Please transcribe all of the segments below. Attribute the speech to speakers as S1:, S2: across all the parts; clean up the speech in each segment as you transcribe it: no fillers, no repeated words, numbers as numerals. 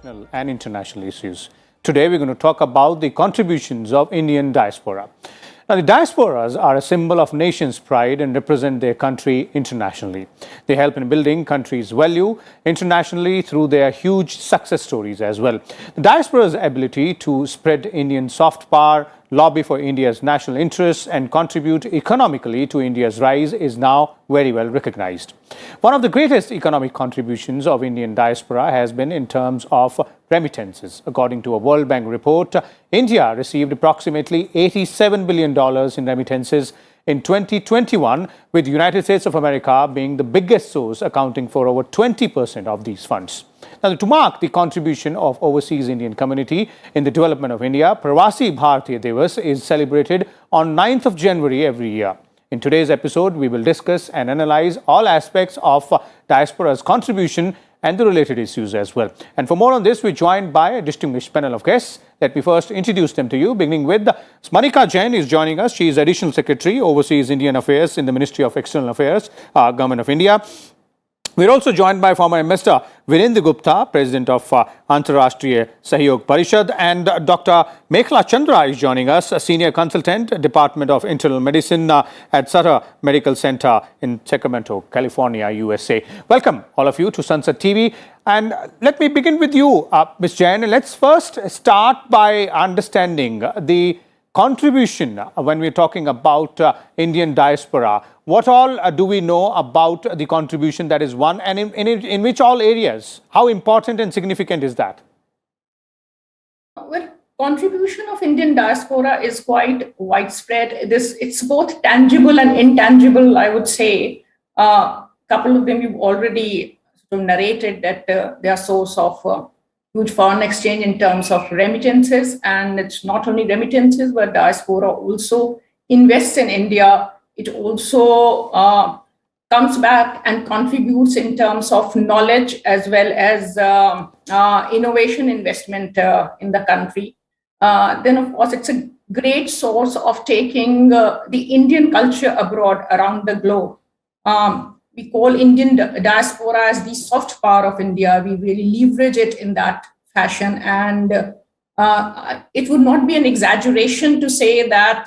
S1: national and international issues. Today we're going to talk about the contributions of Indian diaspora. Now, the diasporas are a symbol of nation's pride and represent their country internationally. They help in building country's value internationally through their huge success stories as well. The diaspora's ability to spread Indian soft power, lobby for India's national interests and contribute economically to India's rise is now very well recognized. One of the greatest economic contributions of Indian diaspora has been in terms of remittances. According to a World Bank report, India received approximately $87 billion in remittances in 2021, with the United States of America being the biggest source, accounting for over 20% of these funds. Now, to mark the contribution of overseas Indian community in the development of India, Pravasi Bharatiya Divas is celebrated on 9th of January every year. In today's episode, we will discuss and analyze all aspects of diaspora's contribution and the related issues as well. And for more on this, we're joined by a distinguished panel of guests. Let me first introduce them to you, beginning with Smanika Jain is joining us. She is Additional Secretary, Overseas Indian Affairs in the Ministry of External Affairs, Government of India. We're also joined by former Ambassador Virendra Gupta, President of Antarashtriya Sahyog Parishad, and Dr. Mekhla Chandra is joining us, a Senior Consultant, Department of Internal Medicine at Sutter Medical Center in Sacramento, California, USA. Welcome, all of you, to Sunset TV. And let me begin with you, Ms. Jain. Let's first start by understanding the contribution when we're talking about Indian diaspora. What all do we know about the contribution that is one, and in which all areas? How important and significant is that?
S2: Well, contribution of Indian diaspora is quite widespread. It's both tangible and intangible, I would say. Couple of them you've already sort of narrated that they are source of huge foreign exchange in terms of remittances, and it's not only remittances, but diaspora also invests in India. It also comes back and contributes in terms of knowledge as well as innovation investment in the country. Then, of course, it's a great source of taking the Indian culture abroad around the globe. We call Indian diaspora as the soft power of India. We really leverage it in that fashion. And it would not be an exaggeration to say that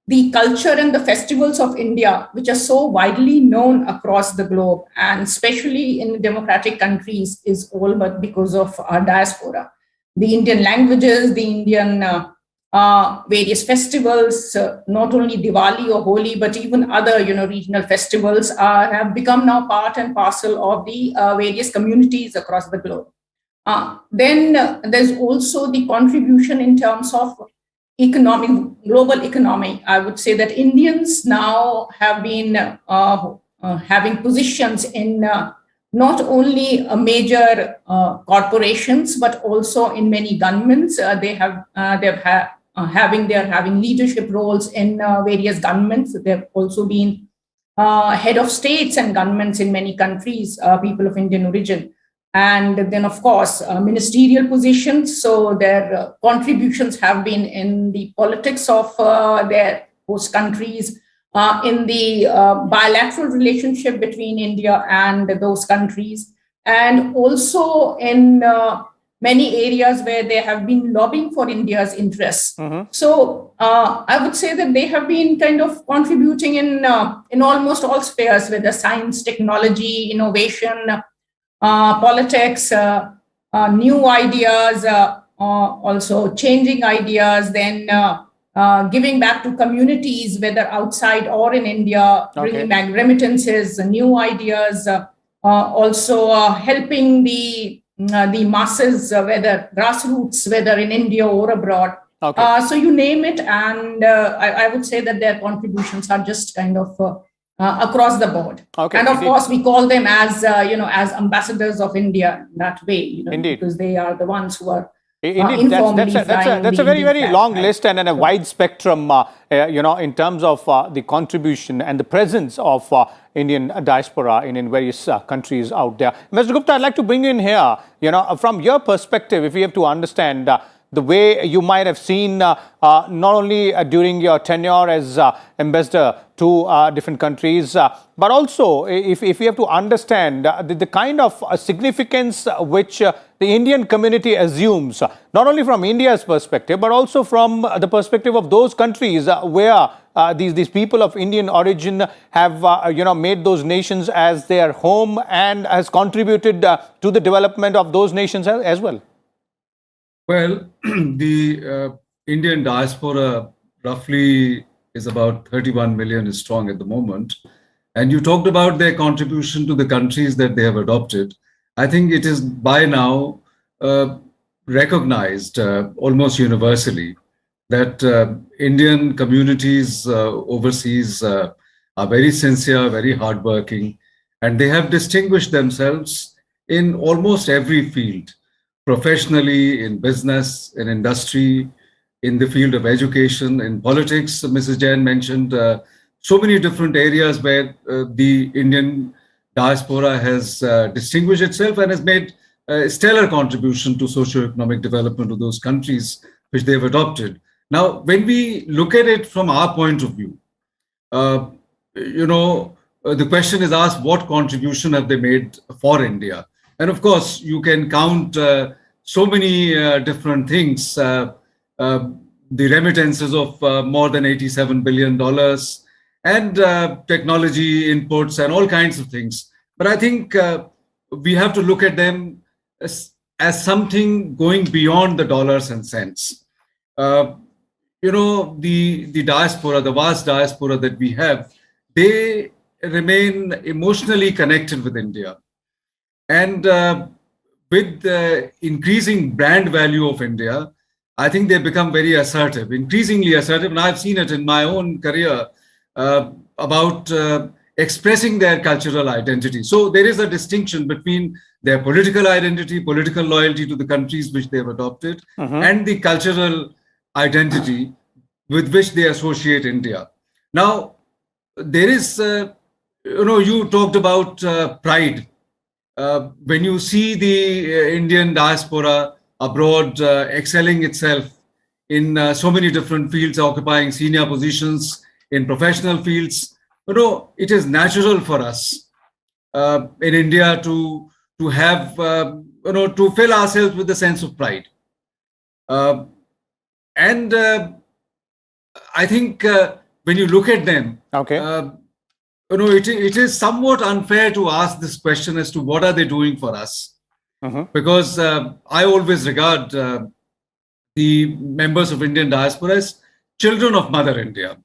S2: the culture and the festivals of India, which are so widely known across the globe, and especially in democratic countries, is all but because of our diaspora. The Indian languages, the Indian various festivals, not only Diwali or Holi, but even other regional festivals have become now part and parcel of the various communities across the globe. Then there's also the contribution in terms of global economy. I would say that Indians now have been having positions in not only major corporations, but also in many governments. They're having leadership roles in various governments. They've also been head of states and governments in many countries, people of Indian origin. And then, of course, ministerial positions. So their contributions have been in the politics of their host countries, in the bilateral relationship between India and those countries, and also in many areas where they have been lobbying for India's interests. Mm-hmm. So I would say that they have been kind of contributing in almost all spheres, whether science, technology, innovation, politics, new ideas, also changing ideas, then giving back to communities, whether outside or in India, bringing back remittances, new ideas, also helping the masses, whether grassroots, whether in India or abroad. So you name it, and I would say that their contributions are just kind of across the board. And of course, we call them as as ambassadors of India in that way, because they are the ones who are
S1: that's a very long list and a wide spectrum, in terms of the contribution and the presence of Indian diaspora in various countries out there. Mr. Gupta, I'd like to bring in here, from your perspective, if we have to understand the way you might have seen not only during your tenure as ambassador to different countries, but also if we have to understand the kind of significance which the Indian community assumes, not only from India's perspective, but also from the perspective of those countries where these people of Indian origin have made those nations as their home and has contributed to the development of those nations as well.
S3: Well, the Indian diaspora roughly is about 31 million strong at the moment. And you talked about their contribution to the countries that they have adopted. I think it is by now recognized almost universally that Indian communities overseas are very sincere, very hardworking, and they have distinguished themselves in almost every field, professionally, in business, in industry, in the field of education, in politics. Mrs. Jain mentioned so many different areas where the Indian diaspora has distinguished itself and has made a stellar contribution to socio-economic development of those countries which they have adopted. Now, when we look at it from our point of view, the question is asked, what contribution have they made for India? And of course, you can count so many different things. The remittances of more than $87 billion and technology inputs and all kinds of things. But I think we have to look at them as something going beyond the dollars and cents. The diaspora, the vast diaspora that we have, they remain emotionally connected with India. And with the increasing brand value of India, I think they become very assertive, increasingly assertive. And I've seen it in my own career about expressing their cultural identity. So there is a distinction between their political identity, political loyalty to the countries which they have adopted, and the cultural identity with which they associate India. Now, there is, you talked about pride. When you see the Indian diaspora abroad excelling itself in so many different fields, occupying senior positions in professional fields, it is natural for us in India to have, to fill ourselves with a sense of pride. And I think when you look at them, it is somewhat unfair to ask this question as to what are they doing for us? Because I always regard the members of Indian diaspora as children of Mother India.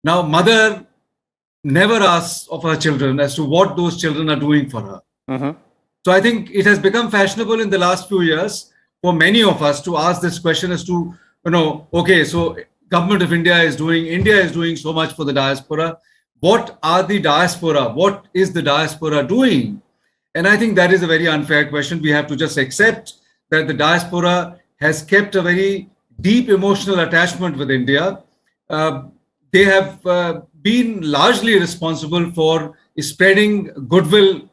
S3: Now, Mother never asks of her children as to what those children are doing for her. So I think it has become fashionable in the last few years for many of us to ask this question as to, okay, so government of India is doing so much for the diaspora. What are the diaspora? What is the diaspora doing? And I think that is a very unfair question. We have to just accept that the diaspora has kept a very deep emotional attachment with India. They have been largely responsible for spreading goodwill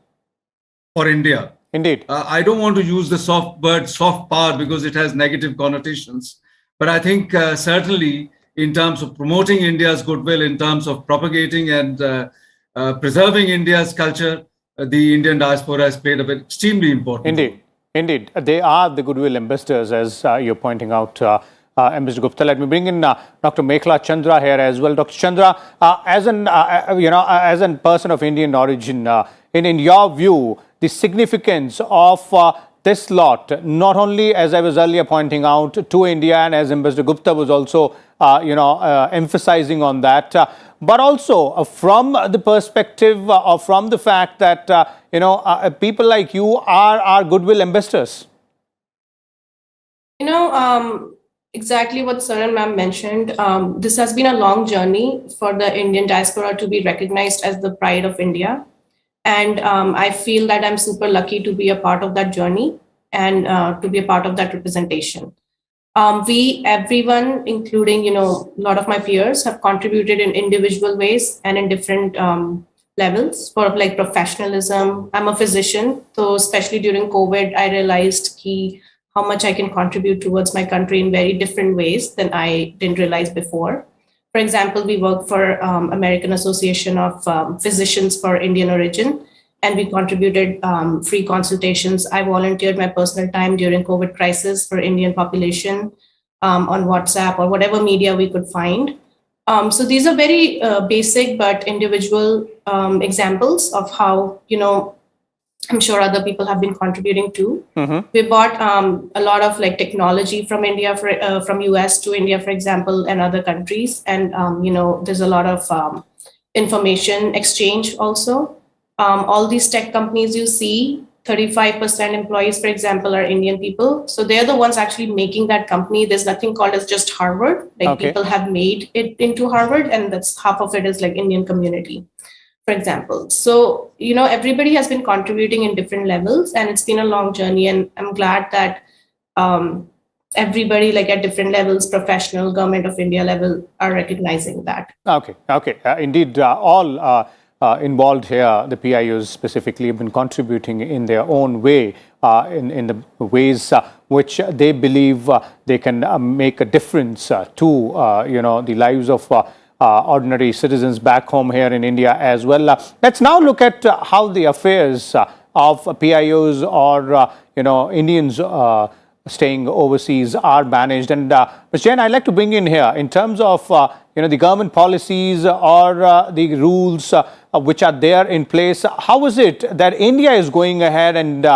S3: for India.
S1: Indeed.
S3: I don't want to use the soft power, because it has negative connotations. But I think certainly in terms of promoting India's goodwill, in terms of propagating and preserving India's culture, the Indian diaspora has played an extremely important role.
S1: Indeed. They are the goodwill ambassadors, as you're pointing out, Mr. Gupta. Let me bring in Dr. Mekhla Chandra here as well. Dr. Chandra, as a person of Indian origin, in your view, the significance of this lot, not only, as I was earlier pointing out, to India, and as Ambassador Gupta was also, emphasizing on that, but also from the perspective or from the fact that, people like you are goodwill ambassadors.
S4: Exactly what Sir and Ma'am mentioned. This has been a long journey for the Indian diaspora to be recognized as the pride of India. And I feel that I'm super lucky to be a part of that journey and to be a part of that representation. Everyone, including, a lot of my peers, have contributed in individual ways and in different levels for like professionalism. I'm a physician, so especially during COVID, I realized how much I can contribute towards my country in very different ways than I didn't realize before. For example, we work for American Association of Physicians for Indian Origin, and we contributed free consultations. I volunteered my personal time during COVID crisis for Indian population on WhatsApp or whatever media we could find. So these are very basic but individual examples of how, I'm sure other people have been contributing too. We bought a lot of like technology from India, from US to India, for example, and other countries. And, there's a lot of information exchange also. All these tech companies you see, 35% employees, for example, are Indian people. So they're the ones actually making that company. There's nothing called as just Harvard. Like people have made it into Harvard, and that's half of it is like Indian community, for example. So, everybody has been contributing in different levels, and it's been a long journey. And I'm glad that everybody, like at different levels, professional, government of India level, are recognizing that.
S1: Okay. Indeed, all involved here, the PIOs specifically, have been contributing in their own way, in the ways which they believe they can make a difference to, the lives of ordinary citizens back home here in India as well. Let's now look at how the affairs of PIOs or, Indians staying overseas are managed. And Ms. Jain, I'd like to bring in here in terms of, the government policies or the rules which are there in place. How is it that India is going ahead and,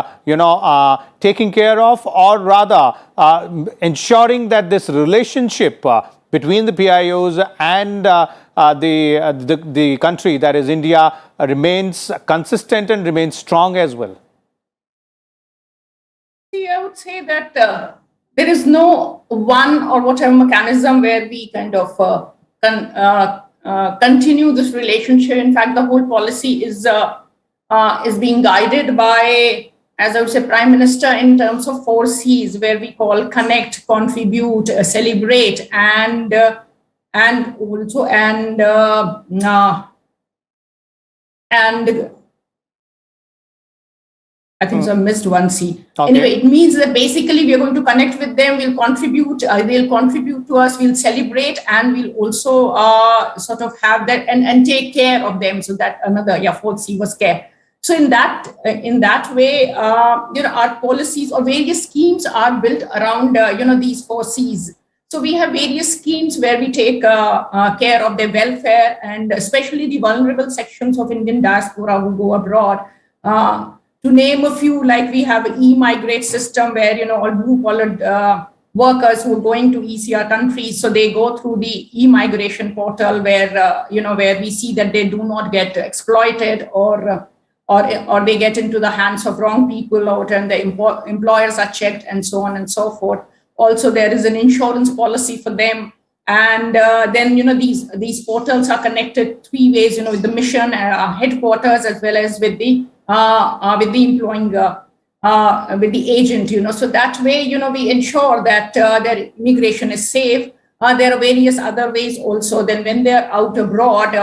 S1: taking care of, or rather ensuring that this relationship between the PIOs and the country, that is India, remains consistent and remains strong as well?
S2: I would say that there is no one or whatever mechanism where we kind of continue this relationship. In fact, the whole policy is being guided by, as I would say, Prime Minister in terms of 4 C's, where we call connect, contribute, celebrate, and I think I missed 1 C. Anyway, it means that basically we are going to connect with them, we'll contribute, they'll contribute to us, we'll celebrate, and we'll also sort of have that and take care of them. So that another, 4th C was care. So in that way, our policies or various schemes are built around, these 4 C's. So we have various schemes where we take care of their welfare, and especially the vulnerable sections of Indian diaspora who go abroad. To name a few, like we have an e-migrate system where, all blue-collar workers who are going to ECR countries, so they go through the e-migration portal where, where we see that they do not get exploited or they get into the hands of wrong people, and the employers are checked and so on and so forth. Also, there is an insurance policy for them. And then, these portals are connected 3 ways, with the mission headquarters as well as with the employing, with the agent, so that way, we ensure that their immigration is safe. There are various other ways also. Then when they're out abroad,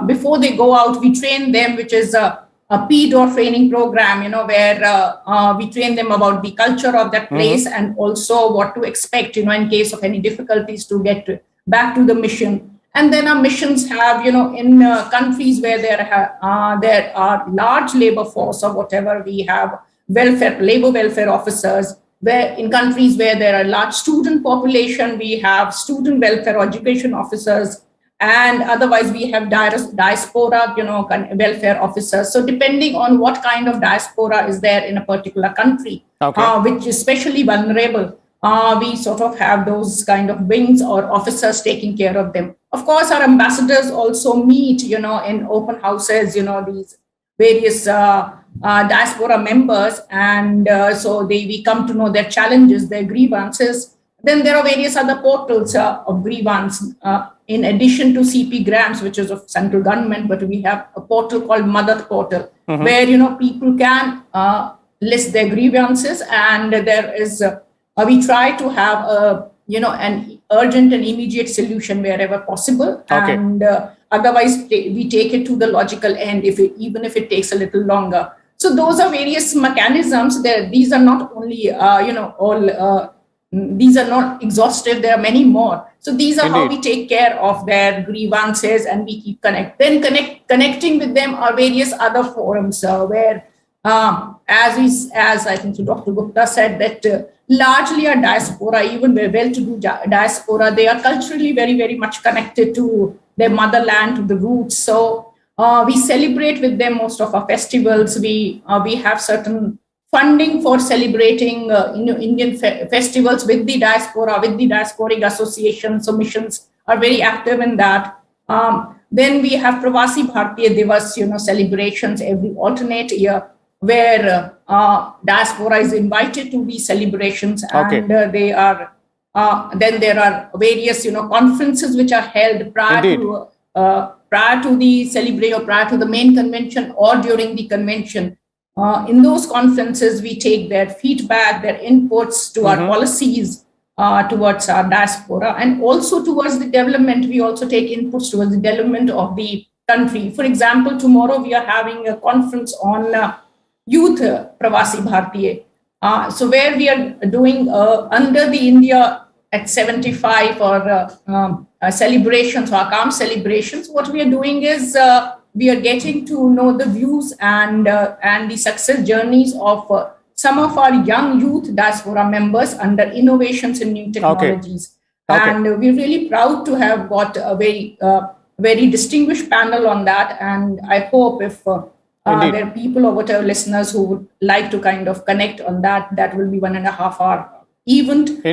S2: before they go out, we train them, which is a PDOR training program, where we train them about the culture of that place and also what to expect, in case of any difficulties to get back to the mission. And then our missions have, in countries where there are large labor force or whatever, we have labor welfare officers. Where in countries where there are large student population, we have student welfare or education officers. And otherwise, we have diaspora, welfare officers. So depending on what kind of diaspora is there in a particular country, which is especially vulnerable, we sort of have those kind of wings or officers taking care of them. Of course, our ambassadors also meet, in open houses, these various diaspora members. And so we come to know their challenges, their grievances. Then there are various other portals of grievance. In addition to CP Grams, which is of central government, but we have a portal called Madad portal, where, people can list their grievances. And there is, we try to have an urgent and immediate solution wherever possible. And otherwise, we take it to the logical end, even if it takes a little longer. So those are various mechanisms. These are not only, these are not exhaustive. There are many more. So these are how we take care of their grievances, and we keep connecting with them are various other forums where, as I think Dr. Gupta said, that largely a diaspora, even well-to-do diaspora, they are culturally very, very much connected to their motherland, to the roots. So we celebrate with them most of our festivals. We have certain funding for celebrating Indian festivals with the diaspora, with the diasporic associations. So missions are very active in that. Then we have Pravasi Bharatiya Divas, celebrations every alternate year, where diaspora is invited to these celebrations, and they are. Then there are various, conferences which are held prior to the celebration, or prior to the main convention, or during the convention. In those conferences, we take their feedback, their inputs to our policies towards our diaspora, and also towards the development. We also take inputs towards the development of the country. For example, tomorrow we are having a conference on youth Pravasi Bharatiya. So where we are doing under the India at 75 or celebrations, or Akam celebrations, what we are doing is we are getting to know the views and the success journeys of some of our young youth diaspora members under innovations in new technologies. And we're really proud to have got a very distinguished panel on that. And I hope if there are people or whatever listeners who would like to kind of connect on that, that will be 1.5 hour event,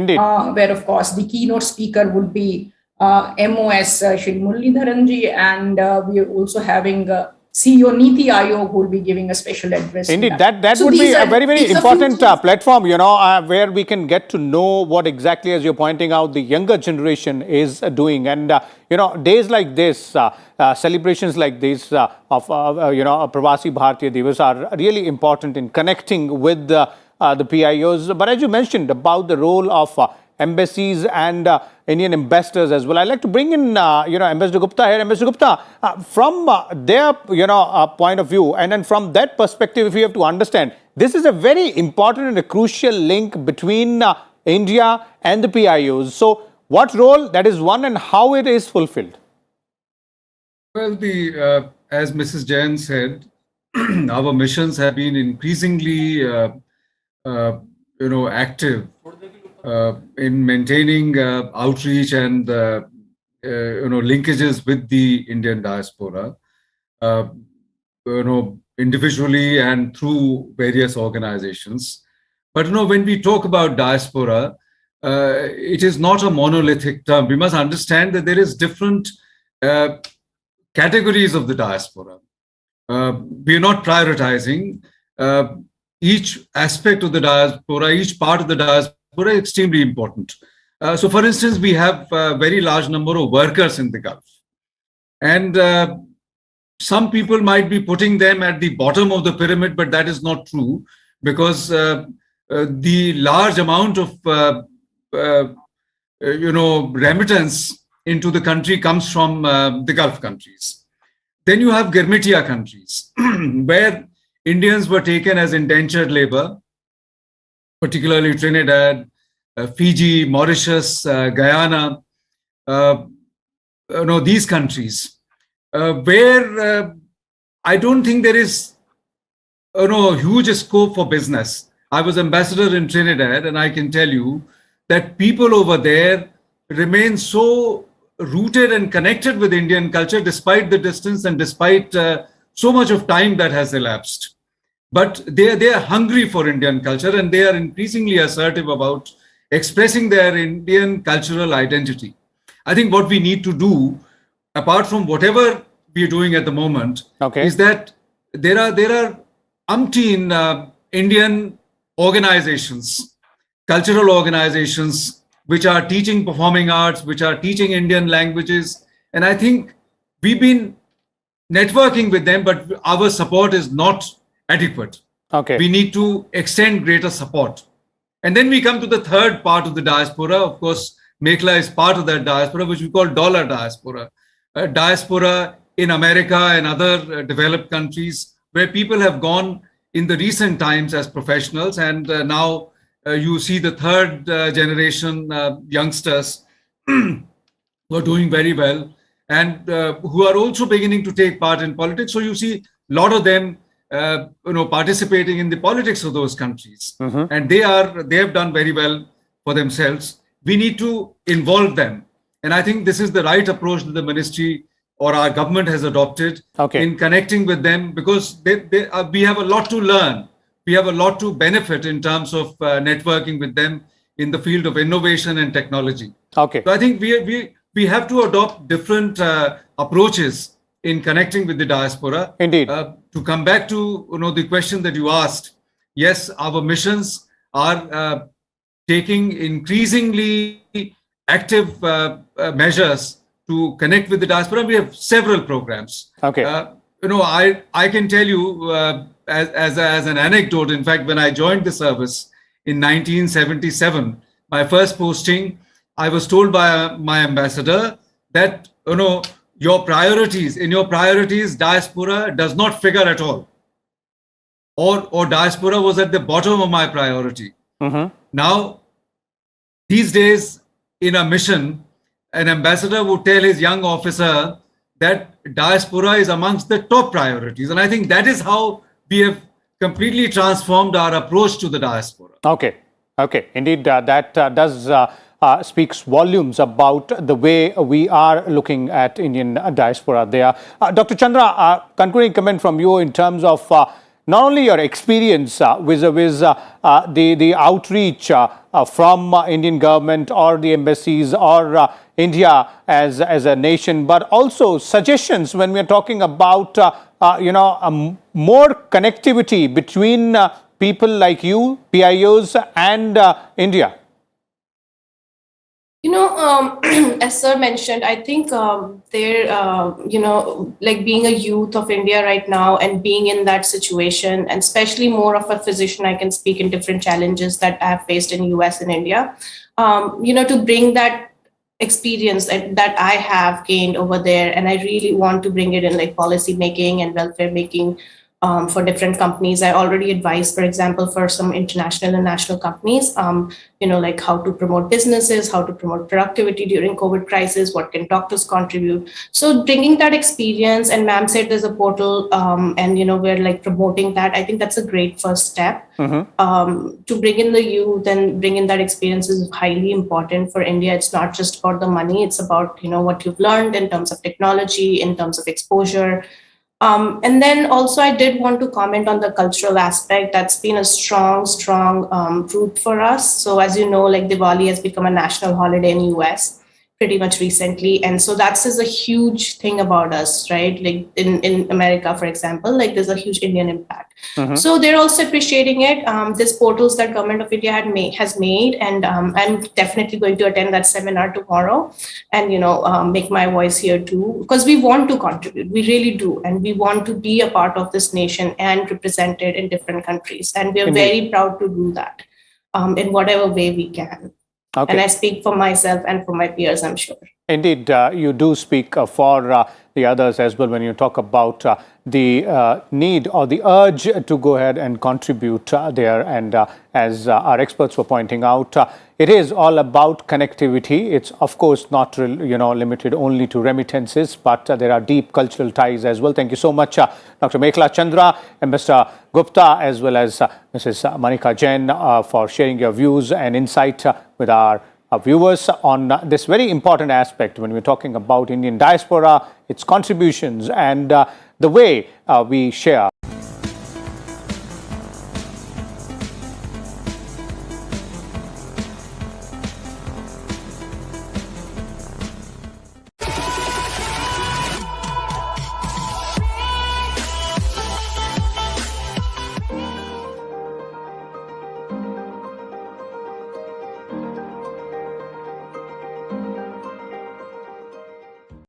S2: where of course the keynote speaker would be MOS Shri Muralidharanji, and we are also having CEO Niti Aayog who will be giving a special address.
S1: Indeed, that would be a very, very important platform, where we can get to know what exactly, as you're pointing out, the younger generation is doing. And, days like this, celebrations like this of, Pravasi Bharatiya Divas are really important in connecting with the PIOs. But as you mentioned about the role of embassies and Indian ambassadors as well, I'd like to bring in, Ambassador Gupta here. Ambassador Gupta, from their, point of view, and then from that perspective, if you have to understand, this is a very important and a crucial link between India and the PIOs. So what role that is one and how it is fulfilled?
S3: Well, as Mrs. Jain said, our missions have been increasingly, active in maintaining outreach and linkages with the Indian diaspora, individually and through various organizations. But when we talk about diaspora, it is not a monolithic term. We must understand that there is different categories of the diaspora. We are not prioritizing each aspect of the diaspora, each part of the diaspora is extremely important. So, for instance, we have a very large number of workers in the Gulf. And some people might be putting them at the bottom of the pyramid, but that is not true, because the large amount of, remittance into the country comes from the Gulf countries. Then you have Girmitia countries, where Indians were taken as indentured labor, particularly Trinidad, Fiji, Mauritius, Guyana, these countries, where I don't think there is huge scope for business. I was ambassador in Trinidad, and I can tell you that people over there remain so rooted and connected with Indian culture despite the distance and despite so much of time that has elapsed. But they are hungry for Indian culture, and they are increasingly assertive about expressing their Indian cultural identity. I think what we need to do, apart from whatever we are doing at the moment, is that there are umpteen Indian organizations, cultural organizations, which are teaching performing arts, which are teaching Indian languages. And I think we've been networking with them, but our support is not adequate. We need to extend greater support. And then we come to the third part of the diaspora. Of course, Mekla is part of that diaspora, which we call dollar diaspora. Diaspora in America and other developed countries, where people have gone in the recent times as professionals, and now you see the third generation youngsters who are doing very well, and who are also beginning to take part in politics. So you see a lot of them participating in the politics of those countries, and they have done very well for themselves. We need to involve them, and I think this is the right approach that the ministry or our government has adopted in connecting with them, because we have a lot to learn. We have a lot to benefit in terms of networking with them in the field of innovation and technology. So I think we have to adopt different approaches in connecting with the diaspora.
S1: Indeed.
S3: To come back to the question that you asked, yes, our missions are taking increasingly active measures to connect with the diaspora. We have several programs. I can tell you as an anecdote. In fact, when I joined the service in 1977, my first posting, I was told by my ambassador that your priorities, diaspora does not figure at all, or diaspora was at the bottom of my priority. Now, these days in a mission, an ambassador would tell his young officer that diaspora is amongst the top priorities, and I think that is how we have completely transformed our approach to the diaspora.
S1: Indeed, that does speaks volumes about the way we are looking at Indian diaspora there. Dr. Chandra, concluding comment from you in terms of not only your experience vis-a-vis the outreach from Indian government or the embassies or India as a nation, but also suggestions when we are talking about more connectivity between people like you, PIOs, and India.
S4: As sir mentioned, I think like being a youth of India right now and being in that situation, and especially more of a physician, I can speak in different challenges that I have faced in US and India, to bring that experience that I have gained over there. And I really want to bring it in like policy making and welfare making for different companies. I already advise, for example, for some international and national companies, like how to promote businesses, how to promote productivity during COVID crisis, what can doctors contribute. So bringing that experience, and ma'am said there's a portal and, we're like promoting that. I think that's a great first step. To bring in the youth and bring in that experience is highly important for India. It's not just about the money. It's about, what you've learned in terms of technology, in terms of exposure. And then also I did want to comment on the cultural aspect. That's been a strong root for us. So as you know, like Diwali has become a national holiday in US pretty much recently. And so that's a huge thing about us, right? Like in America, for example, like there's a huge Indian impact. So they're also appreciating it. This portals that government of India has made, and I'm definitely going to attend that seminar tomorrow and, make my voice here too, because we want to contribute. We really do. And we want to be a part of this nation and represented in different countries. And we are very proud to do that in whatever way we can. And I speak for myself and for my peers, I'm sure.
S1: Indeed, you do speak for the others as well when you talk about the need or the urge to go ahead and contribute there. And as our experts were pointing out, it is all about connectivity. It's, of course, not limited only to remittances, but there are deep cultural ties as well. Thank you so much, Dr. Mekhla Chandra and Mr. Gupta, as well as Mrs. Manika Jain, for sharing your views and insight with our viewers on this very important aspect when we're talking about Indian diaspora, its contributions, and the way we share